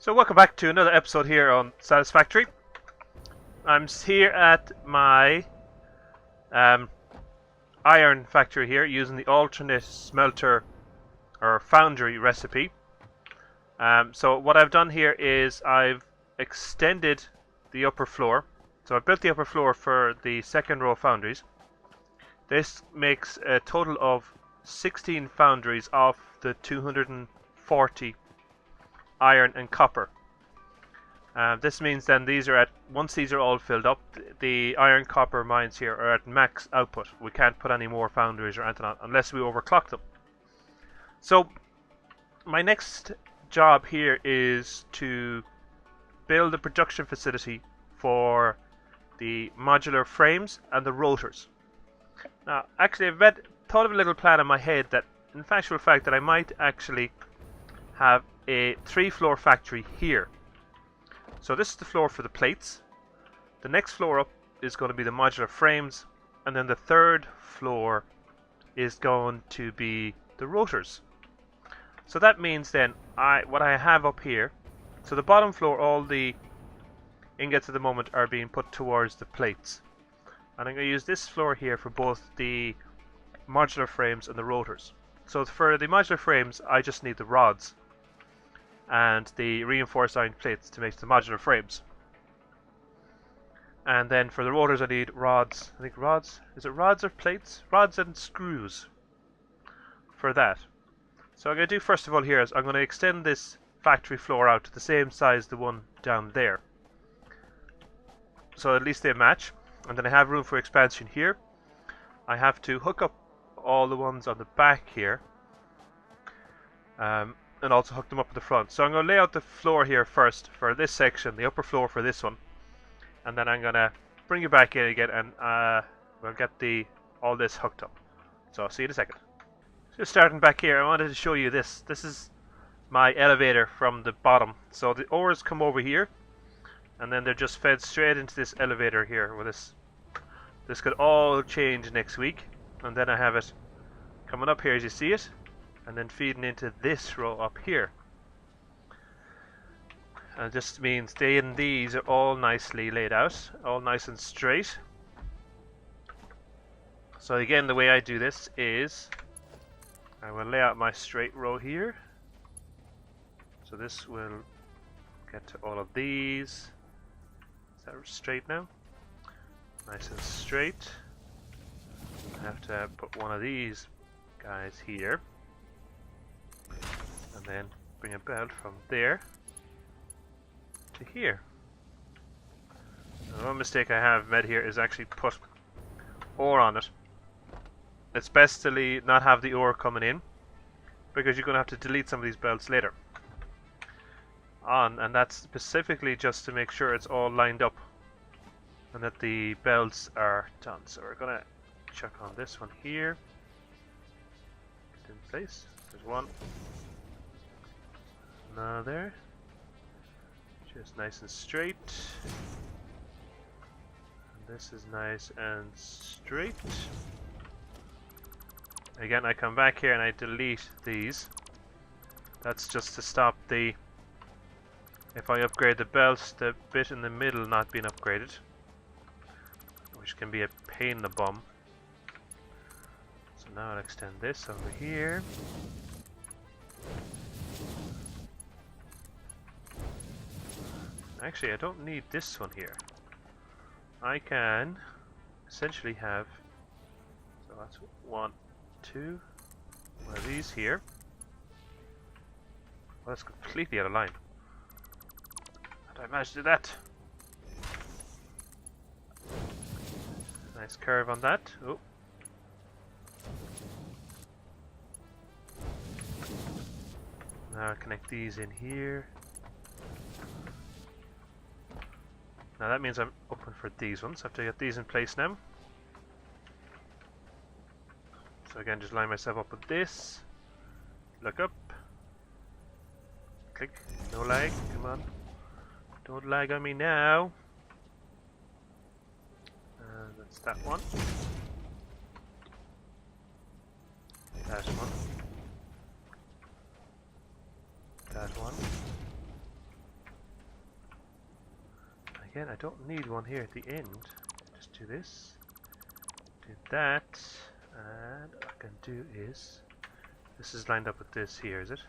So welcome back to another episode here on Satisfactory. I'm here at my iron factory here using the alternate smelter or foundry recipe. So what I've done here is I've extended the upper floor. So I built the upper floor for the second row of foundries. This makes a total of 16 foundries off the 240 iron and copper. This means then once these are all filled up, the iron copper mines here are at max output. We can't put any more foundries or anything on unless we overclock them. So my next job here is to build a production facility for the modular frames and the rotors. Now actually I've thought of a little plan in my head that in factual fact that I might actually have a 3-floor factory here. So this is the floor for the plates. The next floor up is going to be the modular frames, and then the third floor is going to be the rotors. So that means then what I have up here, so the bottom floor, all the ingots at the moment are being put towards the plates. And I'm going to use this floor here for both the modular frames and the rotors. So for the modular frames, I just need the rods and the reinforced iron plates to make the modular frames. And then for the rotors I need rods, is it rods or plates? Rods and screws for that. So what I'm going to do first of all here is I'm going to extend this factory floor out to the same size as the one down there. So at least they match. And then I have room for expansion here. I have to hook up all the ones on the back here. And also hook them up at the front. So I'm going to lay out the floor here first for this section, the upper floor for this one. And then I'm going to bring it back in again and we'll get all this hooked up. So I'll see you in a second. Just starting back here, I wanted to show you this. This is my elevator from the bottom. So the ores come over here and then they're just fed straight into this elevator here. With this could all change next week. And then I have it coming up here as you see it. And then feeding into this row up here. And it just means these are all nicely laid out, all nice and straight. So again, the way I do this is I will lay out my straight row here. So this will get to all of these. Is that straight now? Nice and straight. I have to put one of these guys here. And then bring a belt from there to here. The one mistake I have made here is actually put ore on it. It's best to not have the ore coming in because you're going to have to delete some of these belts later on, and that's specifically just to make sure it's all lined up and that the belts are done. So we're going to check on this one here. It's in place. There's one. Another. Just nice and straight. And this is nice and straight. Again, I come back here and I delete these. That's just to stop if I upgrade the belt, the bit in the middle not being upgraded, which can be a pain in the bum. So now I'll extend this over here. Actually, I don't need this one here. I can essentially have, so that's 1, 2, one of these here. Well, that's completely out of line. How did I manage to do that? Nice curve on that. Oh. Now I connect these in here. Now that means I'm open for these ones. I have to get these in place now. So again, just line myself up with this. Look up. Click. No lag. Come on. Don't lag on me now. That's that one. That one. That one. again, I don't need one here at the end. Just do this, do that, and what I can do is, this is lined up with this here, is it?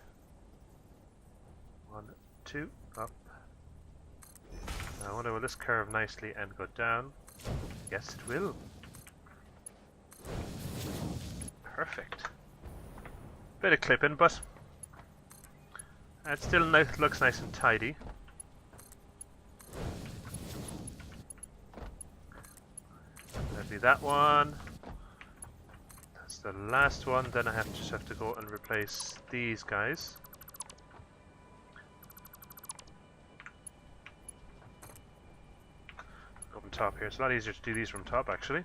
1, 2, up. Now I wonder will this curve nicely and go down? Yes, it will. Perfect. Bit of clipping, but it still looks nice and tidy. That'll be that one. That's the last one. Then I just have to go and replace these guys. Up on top here. It's a lot easier to do these from top, actually.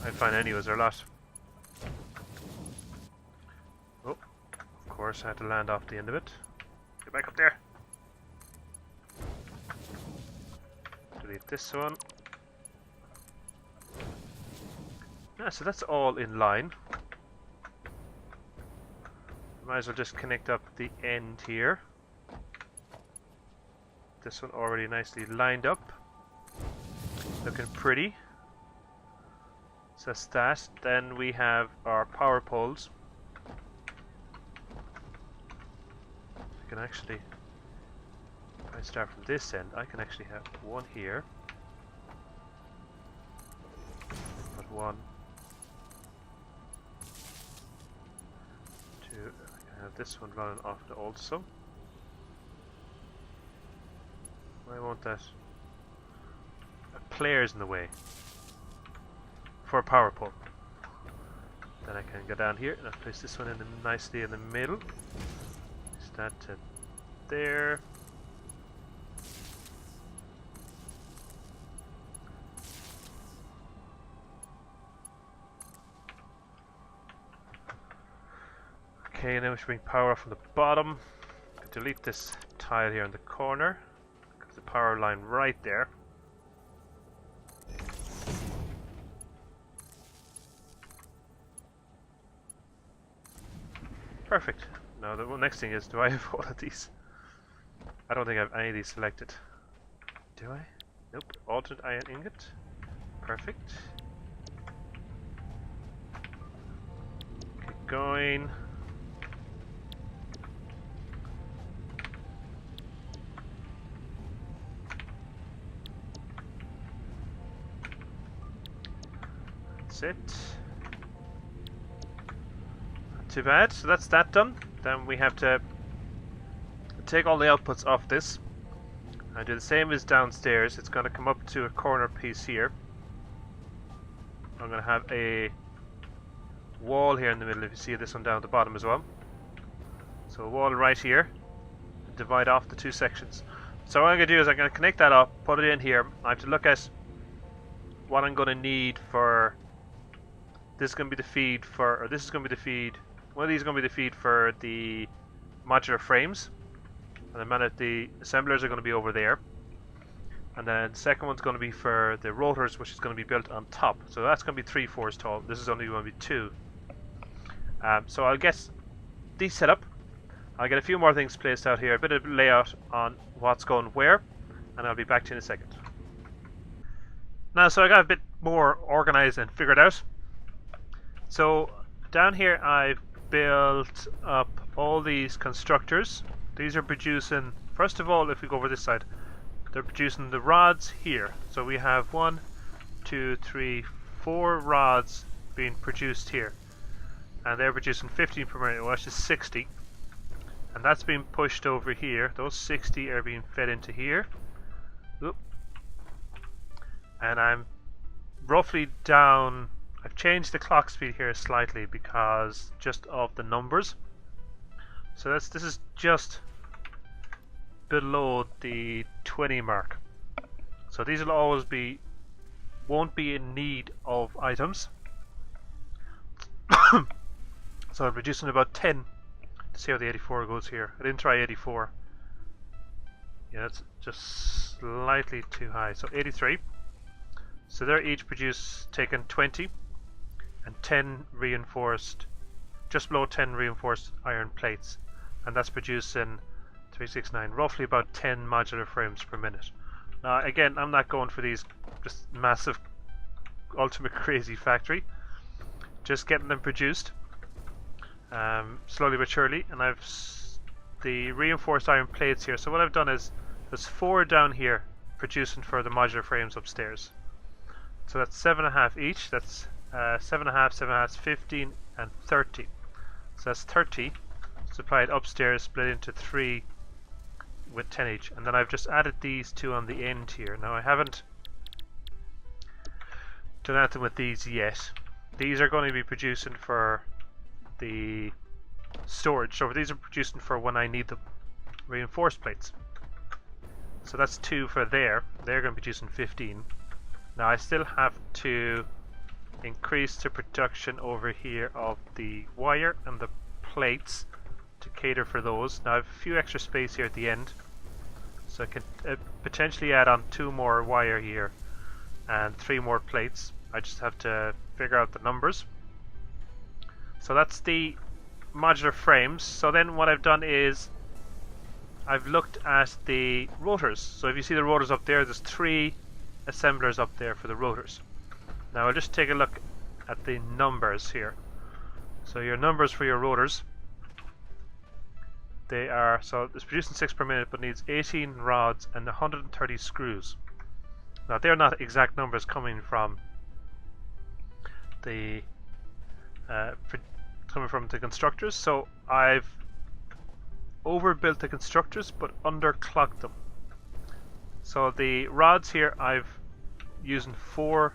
I find anyways, they're a lot. Oh, of course, I had to land off the end of it. Get back up there. Delete this one. Yeah, so that's all in line. Might as well just connect up the end here. This one already nicely lined up. Looking pretty. So that's that. Then we have our power poles. I can actually, if I start from this end, I can actually have one here. But one. Two. I can have this one running off it also. Why won't that? Players in the way for a power pole. Then I can go down here and I'll place this one in nicely in the middle. Place that to there. Okay, now we should bring power up from the bottom. Delete this tile here in the corner. The power line right there. Perfect. Now the next thing is, do I have all of these? I don't think I have any of these selected. Do I? Nope. Alternate iron ingot. Perfect. Keep going. That's it. Too bad. So that's that done. Then we have to take all the outputs off this and do the same as downstairs. It's going to come up to a corner piece here. I'm going to have a wall here in the middle, if you see this one down at the bottom as well. So a wall right here, divide off the two sections. So what I'm going to do is I'm going to connect that up, put it in here. I have to look at what I'm going to need for, this is going to be the feed for, or this is going to be the feed, one of these is going to be the feed for the modular frames. And the assemblers are going to be over there. And then the second one's going to be for the rotors, which is going to be built on top. So that's going to be 3 floors tall. This is only going to be 2. So I'll get these set up. I'll get a few more things placed out here, a bit of layout on what's going where, and I'll be back to you in a second. Now, so I got a bit more organized and figured out. So down here I've built up all these constructors. These are producing, first of all, if we go over this side, they're producing the rods here. So we have 1, 2, 3, 4 rods being produced here. And they're producing 15 per minute, which is 60. And that's being pushed over here. Those 60 are being fed into here. Oop. And I'm roughly down, I've changed the clock speed here slightly because just of the numbers. So this is just below the 20 mark. So these will always be, won't be in need of items. So I'm reducing about 10 to see how the 84 goes here. I didn't try 84. Yeah, that's just slightly too high. So 83. So they're each taking 20 and 10 reinforced, just below 10 reinforced iron plates. And that's producing 369, roughly about 10 modular frames per minute. Now again, I'm not going for these just massive ultimate crazy factory, just getting them produced slowly but surely. And I've the reinforced iron plates here, so what I've done is there's 4 down here producing for the modular frames upstairs. So that's 7.5 each. That's 7.5, 7.5, 15 and 30. So that's 30 supplied upstairs, split into 3 with 10 each. And then I've just added these 2 on the end here. Now I haven't done anything with these yet. These are going to be producing for the storage. So these are producing for when I need the reinforced plates. So that's 2 for there. They're going to be producing 15. Now I still have to increase the production over here of the wire and the plates to cater for those. Now I have a few extra space here at the end, so I can potentially add on 2 more wire here and 3 more plates. I just have to figure out the numbers. So that's the modular frames. So then what I've done is I've looked at the rotors. So if you see the rotors up there, there's 3 assemblers up there for the rotors. Now I'll just take a look at the numbers here. So your numbers for your rotors, they are, so it's producing 6 per minute but needs 18 rods and 130 screws. Now they're not exact numbers coming from the constructors, so I've overbuilt the constructors but underclocked them. So the rods here, I've using 4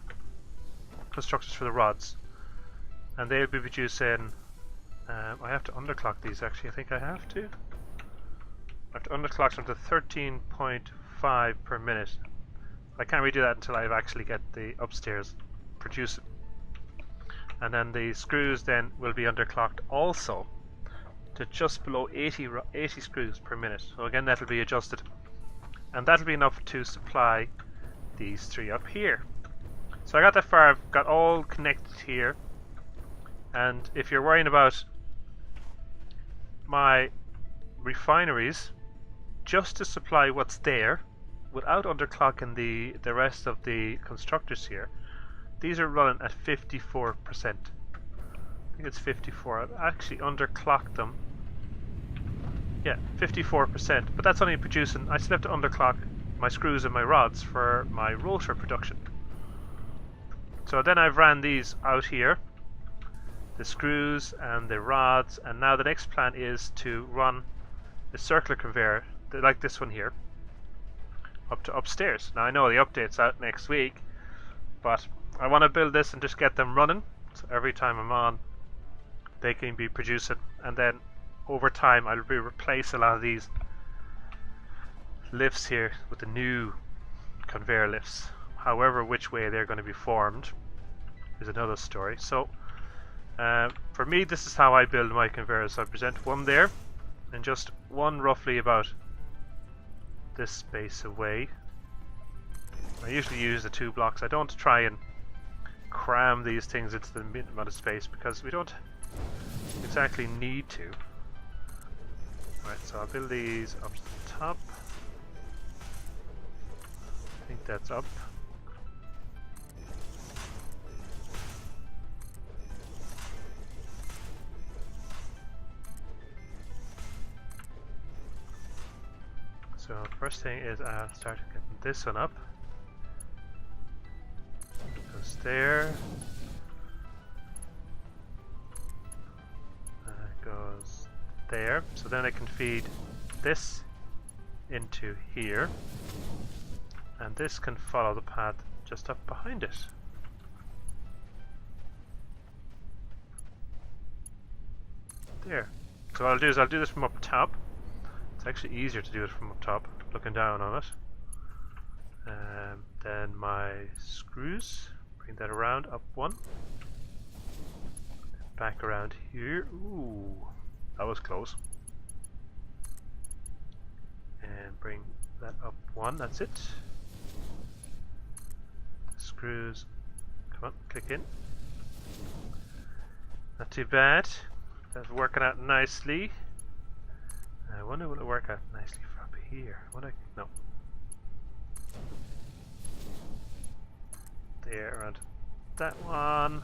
constructors for the rods, and they'll be producing. I have to underclock these actually. I think I have to. I have to underclock them to 13.5 per minute. I can't redo that until I actually get the upstairs producing. And then the screws then will be underclocked also to just below 80 screws per minute. So again, that'll be adjusted, and that'll be enough to supply these 3 up here. So I got that far. I've got all connected here, and if you're worrying about my refineries, just to supply what's there without underclocking the rest of the constructors here, these are running at 54%. I think it's 54. I've actually underclocked them. Yeah, 54%, but that's only producing. I still have to underclock my screws and my rods for my rotor production. So then I've ran these out here, the screws and the rods, and now the next plan is to run a circular conveyor like this one here up to upstairs. Now I know the update's out next week, but I want to build this and just get them running, so every time I'm on they can be producing, and then over time I'll replace a lot of these lifts here with the new conveyor lifts. However, which way they're going to be formed is another story. So for me, this is how I build my conveyors. So I present one there and just one roughly about this space away. I usually use the 2 blocks. I don't try and cram these things into the minimum amount of space because we don't exactly need to. Right, so I'll build these up to the top. I think that's up. So first thing is I'll start getting this one up. Goes there. Goes there. So then I can feed this into here, and this can follow the path just up behind it. There. So what I'll do is I'll do this from up top. It's actually easier to do it from up top, looking down on it. Then my screws, bring that around, up one. Back around here. Ooh, that was close. And bring that up one, that's it. The screws, come on, click in. Not too bad. That's working out nicely. I wonder will it work out nicely from up here. No. air around that one.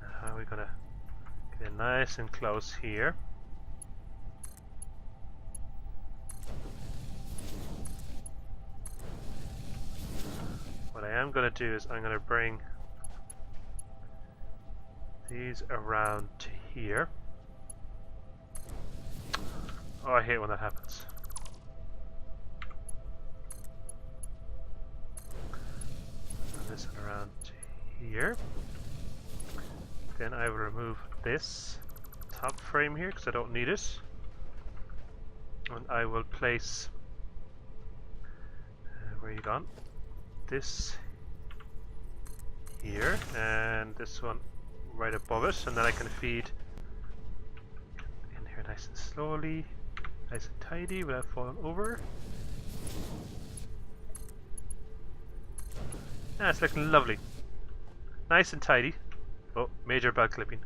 Now how are we gonna get it nice and close here? What I am gonna do is I'm gonna bring these around to here. Oh, I hate when that happens. And this one around to here. Then I will remove this top frame here because I don't need it. And I will place, where are you gone? This here, and this one right above it, and then I can feed in here nice and slowly, nice and tidy without falling over. Yeah, it's looking lovely. Nice and tidy. Oh, major belt clipping.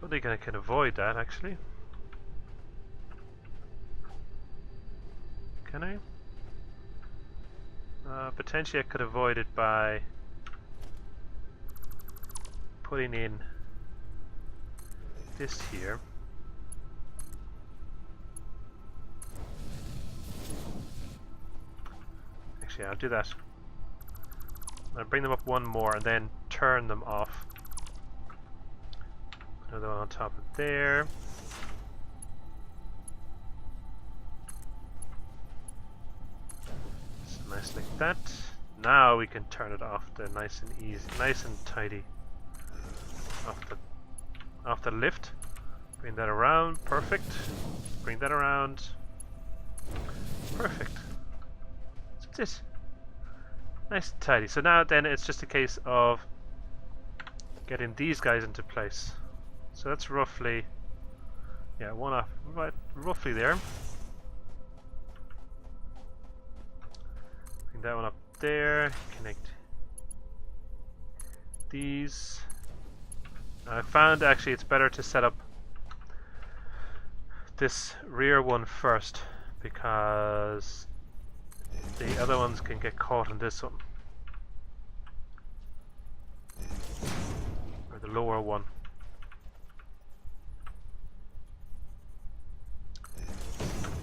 Don't think I can avoid that actually. Can I? Potentially I could avoid it by putting in this here. Actually, I'll do that. I'll bring them up one more and then turn them off. Another one on top of there. So nice like that. Now we can turn it off. They're nice and easy, nice and tidy. Off the lift. Bring that around. Perfect. Bring that around. Perfect. That's it. Nice and tidy. So now then it's just a case of getting these guys into place. So that's roughly, yeah, one off, right, roughly there. Bring that one up there. Connect these. I found actually it's better to set up this rear one first because the other ones can get caught in this one. Or the lower one.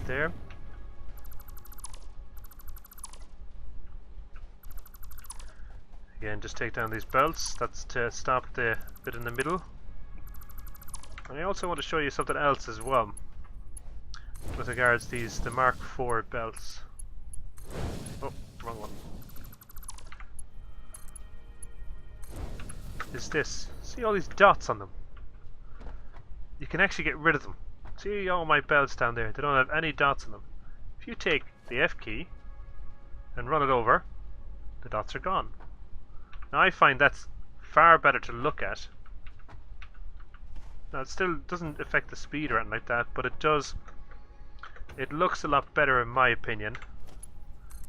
There. Again, just take down these belts. That's to stop the bit in the middle. And I also want to show you something else as well with regards these the Mark IV belts. Oh, wrong one. Is this? See all these dots on them? You can actually get rid of them. See all my belts down there? They don't have any dots on them. If you take the F key and run it over, the dots are gone. Now I find that's far better to look at. Now it still doesn't affect the speed or anything like that, but it does. It looks a lot better in my opinion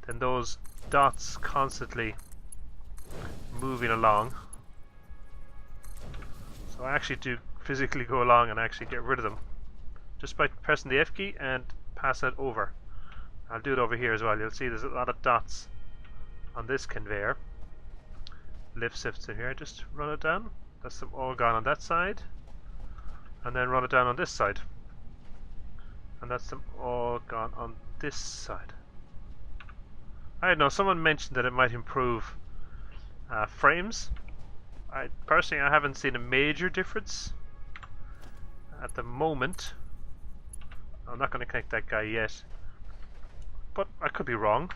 than those dots constantly moving along. So I actually do physically go along and actually get rid of them just by pressing the F key and passing it over. I'll do it over here as well. You'll see there's a lot of dots on this conveyor. Lift shifts in here, just run it down. That's them all gone on that side. And then run it down on this side. And that's them all gone on this side. I don't know, someone mentioned that it might improve frames. Personally, I haven't seen a major difference at the moment. I'm not going to connect that guy yet, but I could be wrong.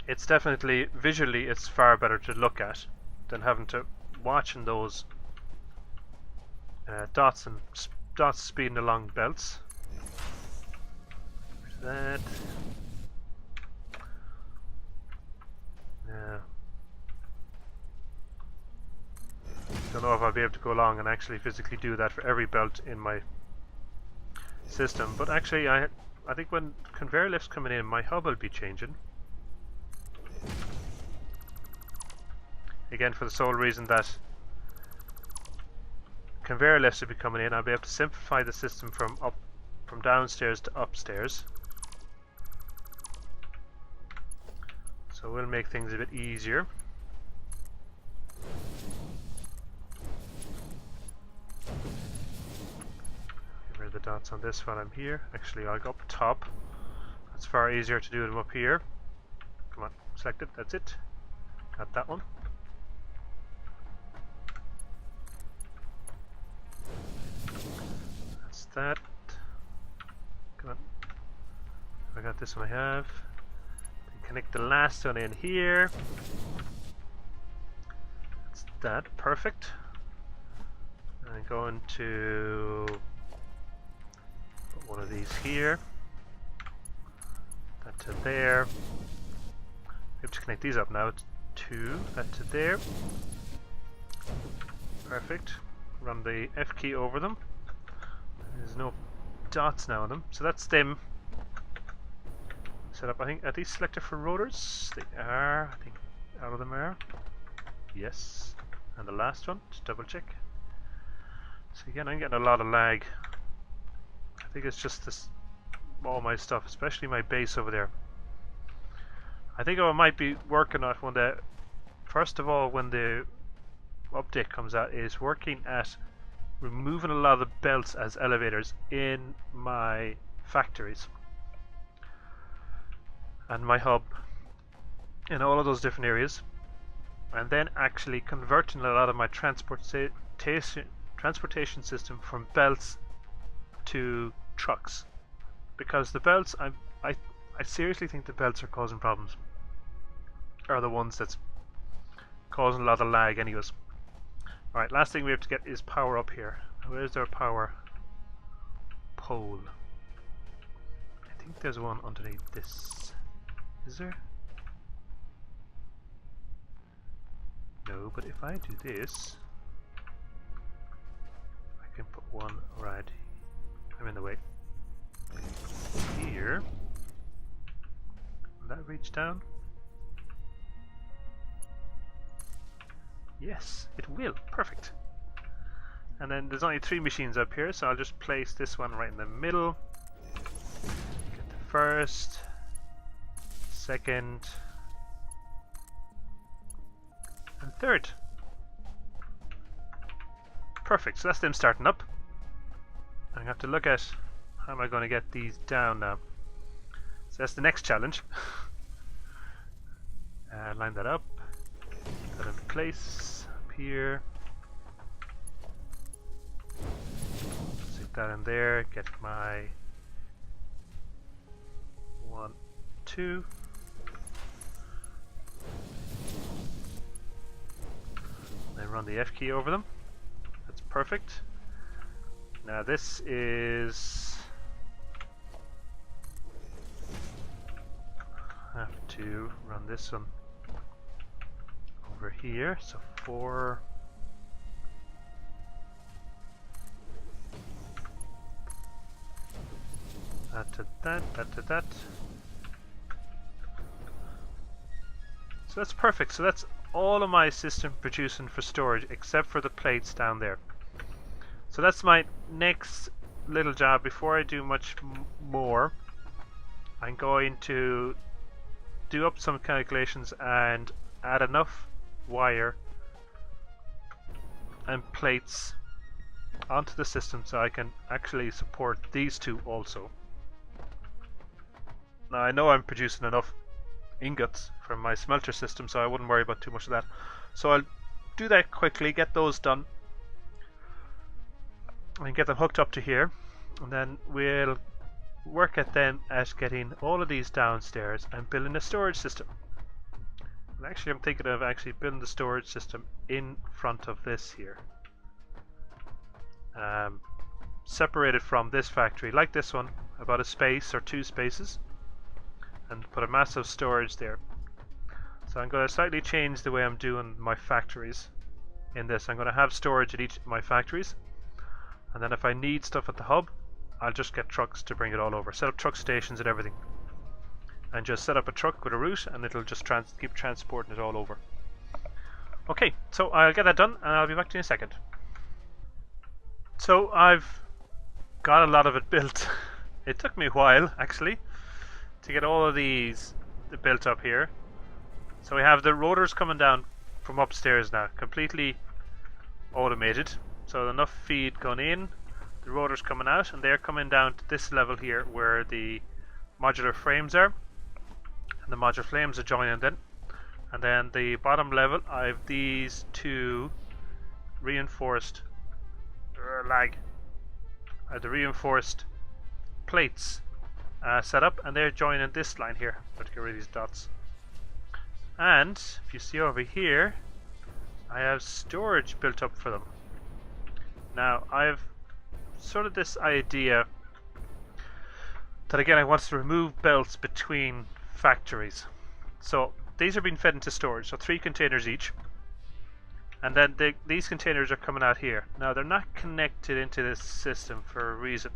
It's definitely, visually, it's far better to look at than having to watching those dots speeding along belts. That. Yeah. Don't know if I'll be able to go along and actually physically do that for every belt in my system, but actually I think when conveyor lifts coming in, my hub will be changing. Again, for the sole reason that conveyor lifts will be coming in, I'll be able to simplify the system from downstairs to upstairs. So we'll make things a bit easier. Get rid of the dots on this while I'm here. Actually, I'll go up top. It's far easier to do them up here. Come on, select it, that's it. Got that one. That's that. Come on. I got this one I have. Connect the last one in here. That's that, perfect. I'm going to put one of these here. That to there. We have to connect these up now. It's 2, that to there. Perfect. Run the F key over them. There's no dots now on them, so that's them. Set up, I think, are these selected for rotors? They are, I think all of them are. Yes. And the last one, just double check. So again, I'm getting a lot of lag. I think it's just this, all my stuff, especially my base over there. I think I might be working on when the, first of all, when the update comes out, is working at removing a lot of the belts as elevators in my factories. And my hub in all of those different areas, and then actually converting a lot of my transportation system from belts to trucks, because the belts, I seriously think the belts are causing problems, are the ones that's causing a lot of lag anyways. Alright, last thing we have to get is power up here. Where's our power pole? I think there's one underneath this. Is there? No, but if I do this, I can put one right. I'm in the way. Here. Will that reach down? Yes, it will. Perfect. And then there's only 3 machines up here, so I'll just place this one right in the middle. Get the first. Second and third. Perfect, so that's them starting up. I have to look at how am I going to get these down now. So that's the next challenge. Line that up, put that in place up here. Stick that in there, get my 1, 2. Then run the F key over them. That's perfect. Now this is, I have to run this one over here. So 4. That to that, that to that. So that's perfect. So that's all of my system producing for storage except for the plates down there. So that's my next little job. Before I do much more, I'm going to do up some calculations and add enough wire and plates onto the system so I can actually support these two also. Now I know I'm producing enough ingots from my smelter system, so I wouldn't worry about too much of that. So I'll do that quickly, get those done, and get them hooked up to here, and then we'll work at getting all of these downstairs and building a storage system. And actually I'm thinking of actually building the storage system in front of this here, separated from this factory, like this one, about a space or 2 spaces, and put a massive storage there. So I'm going to slightly change the way I'm doing my factories in this. I'm going to have storage at each of my factories, and then if I need stuff at the hub, I'll just get trucks to bring it all over. Set up truck stations and everything, and just set up a truck with a route, and it'll just keep transporting it all over. Okay, so I'll get that done and I'll be back to you in a second. So I've got a lot of it built. It took me a while actually to get all of these built up here. So we have the rotors coming down from upstairs now, completely automated. So enough feed going in, the rotors coming out, and they're coming down to this level here where the modular frames are. And the modular frames are joining then. And then the bottom level, I have these two reinforced the reinforced plates set up, and they're joining this line here. Let's get rid of these dots. And if you see over here, I have storage built up for them. Now I've sort of this idea that again I want to remove belts between factories. So these are being fed into storage, so 3 containers each. And then these containers are coming out here. Now they're not connected into this system for a reason.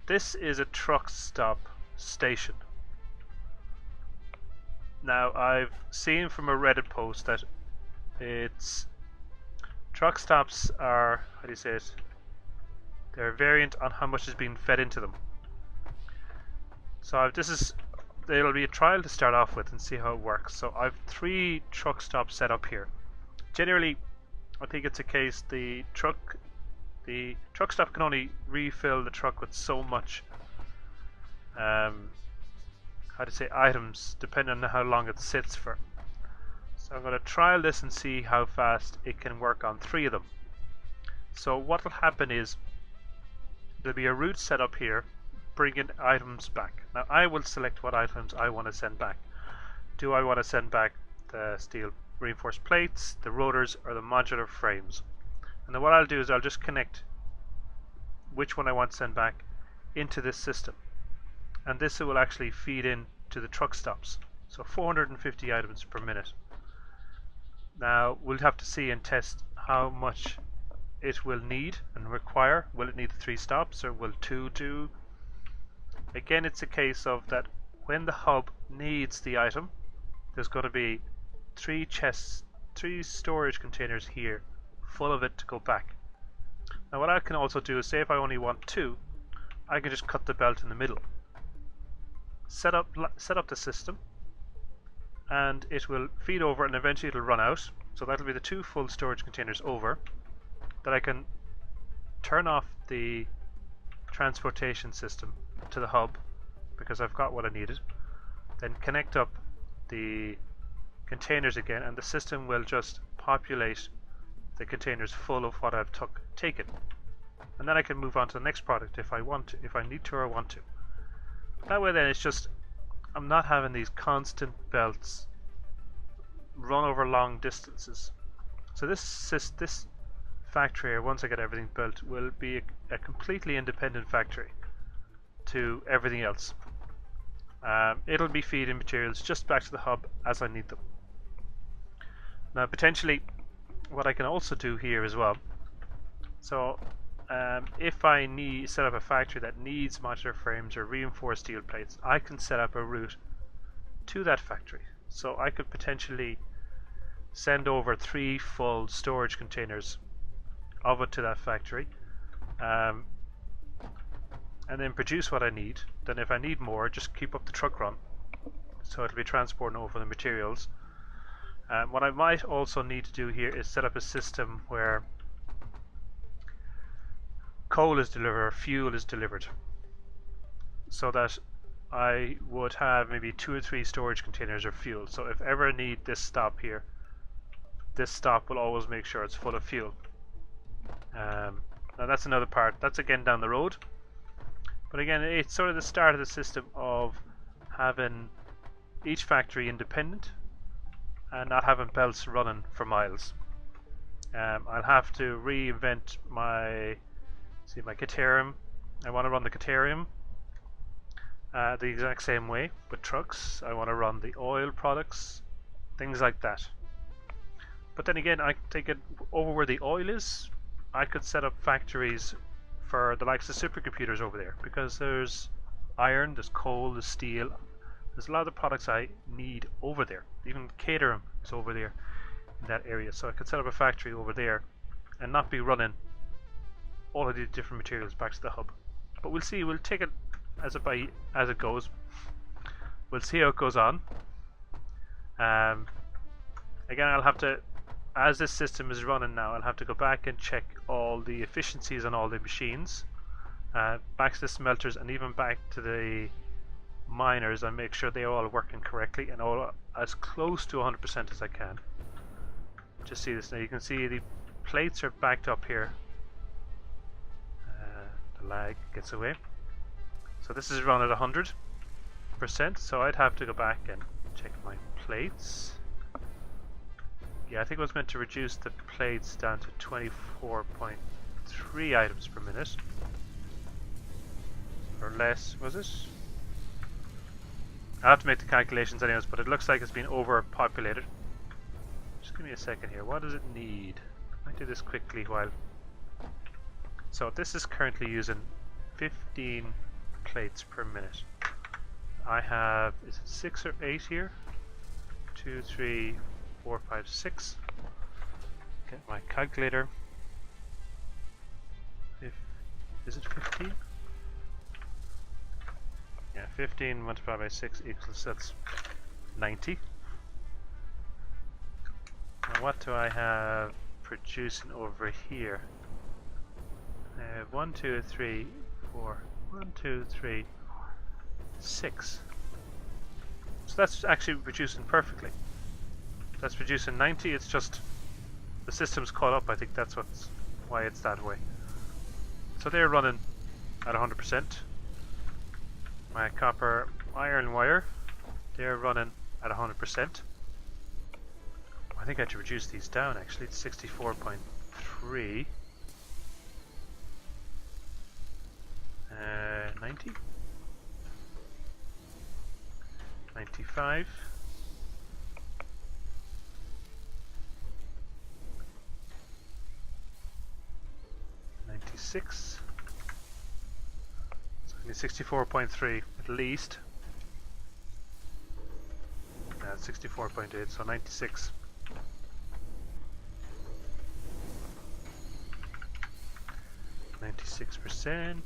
This is a truck stop station. Now I've seen from a Reddit post that it's truck stops are, how do you say it? They're variant on how much is being fed into them. So it'll be a trial to start off with and see how it works. So I've 3 truck stops set up here. Generally, I think it's a case the truck stop can only refill the truck with so much items depending on how long it sits for. So I'm going to trial this and see how fast it can work on 3 of them. So what will happen is there'll be a route set up here bringing items back. Now I will select what items I want to send back. Do I want to send back the steel reinforced plates, the rotors, or the modular frames? And then what I'll do is I'll just connect which one I want to send back into this system. And this will actually feed in to the truck stops. So 450 items per minute. Now we'll have to see and test how much it will need and require. Will it need the 3 stops, or will 2 do? Again, it's a case of that when the hub needs the item, there's going to be 3 chests, 3 storage containers here full of it to go back. Now what I can also do is, say if I only want 2, I can just cut the belt in the middle, set up the system, and it will feed over, and eventually it'll run out. So that'll be the 2 full storage containers over. That I can turn off the transportation system to the hub because I've got what I needed. Then connect up the containers again, and the system will just populate the containers full of what I've taken. And then I can move on to the next product if I want to, if I need to or want to. That way then it's just, I'm not having these constant belts run over long distances. So this factory, once I get everything built, will be a completely independent factory to everything else. It'll be feeding materials just back to the hub as I need them. Now potentially what I can also do here as well, so if I set up a factory that needs modular frames or reinforced steel plates, I can set up a route to that factory. So I could potentially send over 3 full storage containers of it to that factory, and then produce what I need. Then if I need more, just keep up the truck run, so it'll be transporting over the materials. What I might also need to do here is set up a system where coal is delivered or fuel is delivered, so that I would have maybe 2 or 3 storage containers of fuel. So if ever I need this stop here, this stop will always make sure it's full of fuel. Now that's another part, that's again down the road, but again it's sort of the start of the system of having each factory independent and not having belts running for miles. I'll have to reinvent my Caterium. I want to run the Caterium the exact same way with trucks. I want to run the oil products, things like that. But then again, I take it over where the oil is. I could set up factories for the likes of supercomputers over there, because there's iron, there's coal, there's steel. There's a lot of the products I need over there. Even Caterham is over there in that area. So I could set up a factory over there and not be running all of these different materials back to the hub. But we'll see. We'll take it as it goes. We'll see how it goes on. Um, Again, I'll have to, as this system is running now, I'll have to go back and check all the efficiencies on all the machines, back to the smelters and even back to the miners, and make sure they're all working correctly and all as close to 100% as I can. Just see this now. You can see the plates are backed up here. The lag gets away. So this is run at 100%. So I'd have to go back and check my plates. Yeah, I think I was meant to reduce the plates down to 24.3 items per minute. Or less, was it? I'll have to make the calculations anyways, but it looks like it's been overpopulated. Just give me a second here. What does it need? I might do this quickly while... So this is currently using 15 plates per minute. I have, is it 6 or 8 here? 2, 3, 4, 5, 6. Get my calculator. Is it 15? Yeah, 15 multiplied by 6 equals, that's 90. Now what do I have producing over here? 1, 2, 3, 4. 1, 2, 3, 4, 6. So that's actually producing perfectly. That's producing 90. It's just the system's caught up. I think that's why it's that way. So they're running at 100%. My copper iron wire, they're running at 100%. I think I had to reduce these down actually. It's 64.3. 90. 95. 96. So I need 64.3 at least. Yeah, 64.8, so 96. 96%.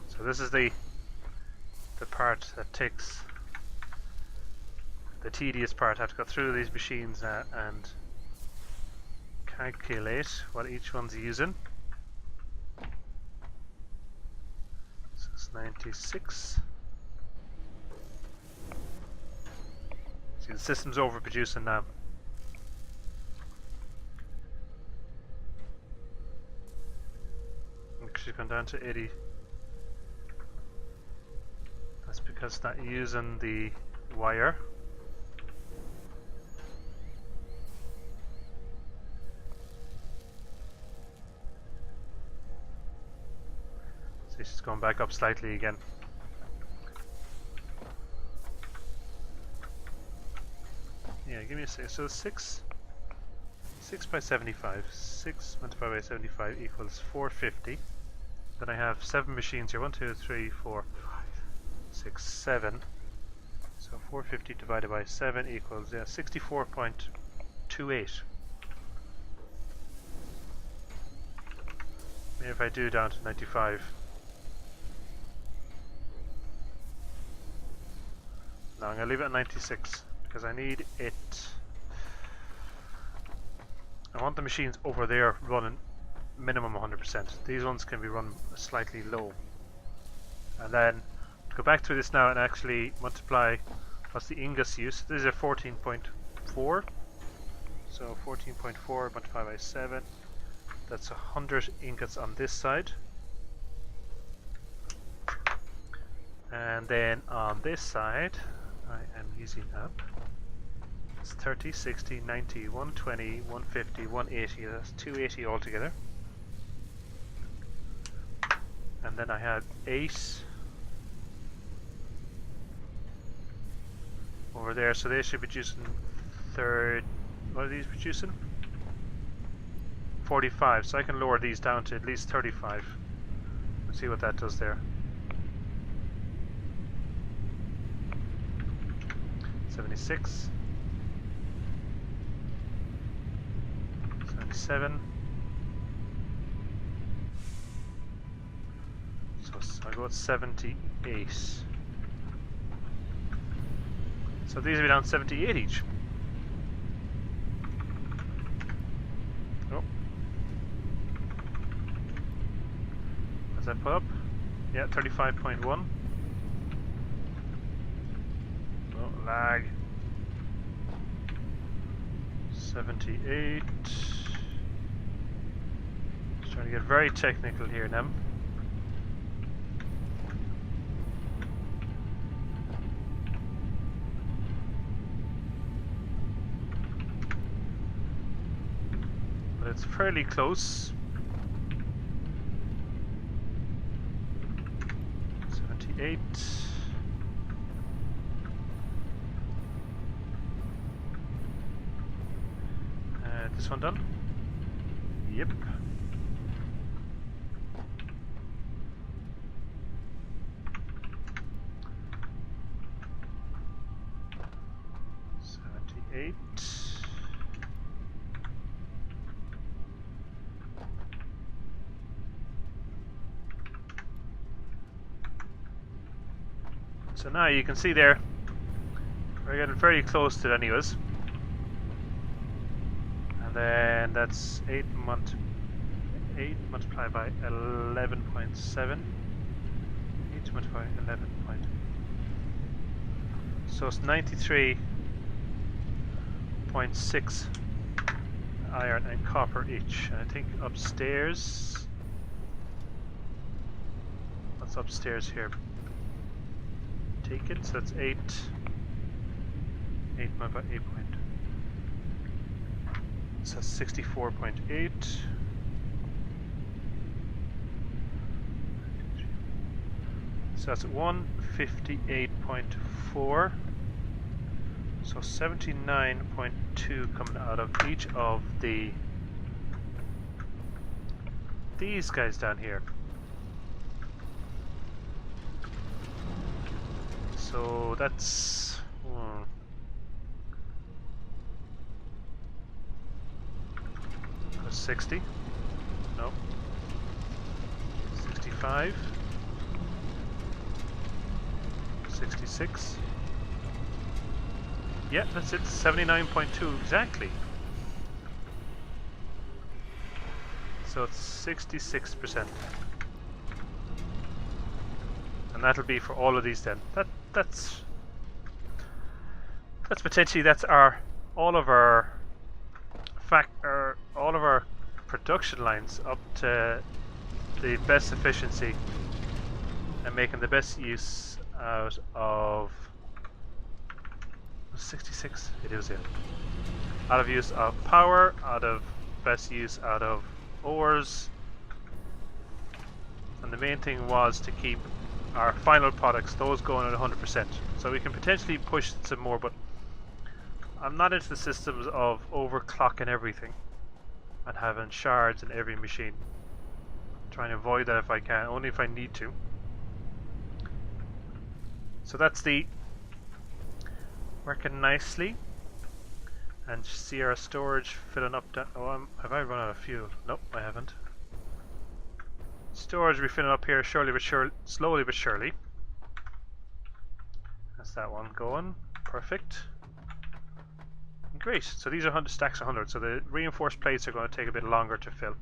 So this is the part that takes the tedious part. I have to go through these machines and calculate what each one's using. So it's 96. See, the system's overproducing now. Actually gone down to 80. That's because it's not using the wire. So it's just going back up slightly again. Yeah, give me a sec. So 6 by 75. 6 multiplied by 75 equals 450. Then I have 7 machines here. 1, 2, 3, 4, 5, 6, 7. So 450 divided by 7 equals 64.28. Maybe if I do down to 95. No, I'm going to leave it at 96 because I need it. I want the machines over there running minimum 100%. These ones can be run slightly low. And then go back through this now and actually multiply what's the ingots use. These are 14.4. So 14.4 multiplied by 7. That's 100 ingots on this side. And then on this side, I am using up. It's 30, 60, 90, 120, 150, 180. That's 280 altogether. And then I had 8 over there, so they should be producing what are these producing? 45, so I can lower these down to at least 35. Let's see what that does there. 76. 77. So I'll go with 78. So these will be down 78 each. Oh. As I put up? Yeah, 35.1. Oh, lag. 78. Just trying to get very technical here now. But it's fairly close. 78. This one done? Yep. So now you can see there, we're getting very close to it anyways. And then that's 8 multiplied by 11.7. 8 multiplied by 11. So it's 93.6 iron and copper each. And I think upstairs, what's upstairs here? Take it, so that's 8 multiplied by 8 point. So that's 64.8. So that's 158.4. So 79.2 coming out of each of these guys down here. So that's 60. No. 65. 66. Yeah, that's it. 79.2 exactly. So it's 66%. And that'll be for all of these then. That's potentially all of our production lines up to the best efficiency and making the best use out of 66. It is it. Out of use of power, out of best use out of ores, and the main thing was to keep our final products, those going at 100%. So we can potentially push some more, but I'm not into the systems of overclocking everything and having shards in every machine. I'm trying to avoid that if I can, only if I need to. So that's the working nicely, and see our storage filling up. Oh, have I run out of fuel? Nope, I haven't. Storage will be filling up here slowly but surely. That's that one going. Perfect. Great. So these are 100 stacks of 100. So the reinforced plates are going to take a bit longer to fill.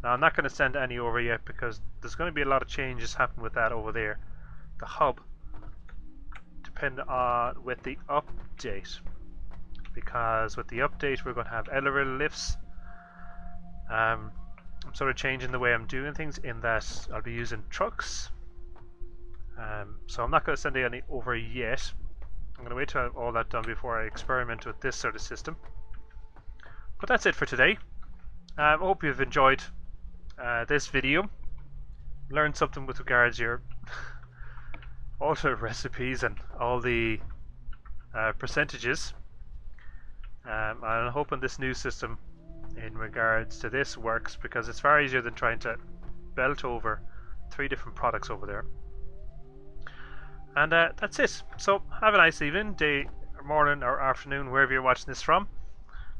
Now I'm not going to send any over yet because there's going to be a lot of changes happening with that over there. The hub, depending on with the update, because with the update we're going to have elevator lifts. I'm sort of changing the way I'm doing things in that I'll be using trucks. So I'm not going to send any over yet. I'm going to wait till I have all that done before I experiment with this sort of system. But that's it for today. I hope you've enjoyed this video. Learned something with regards to your all the recipes and all the percentages. And I'm hoping this new system in regards to this works, because it's far easier than trying to belt over 3 different products over there. And that's it. So have a nice evening, day, or morning, or afternoon, wherever you're watching this from.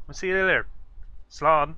We'll see you later. Slán.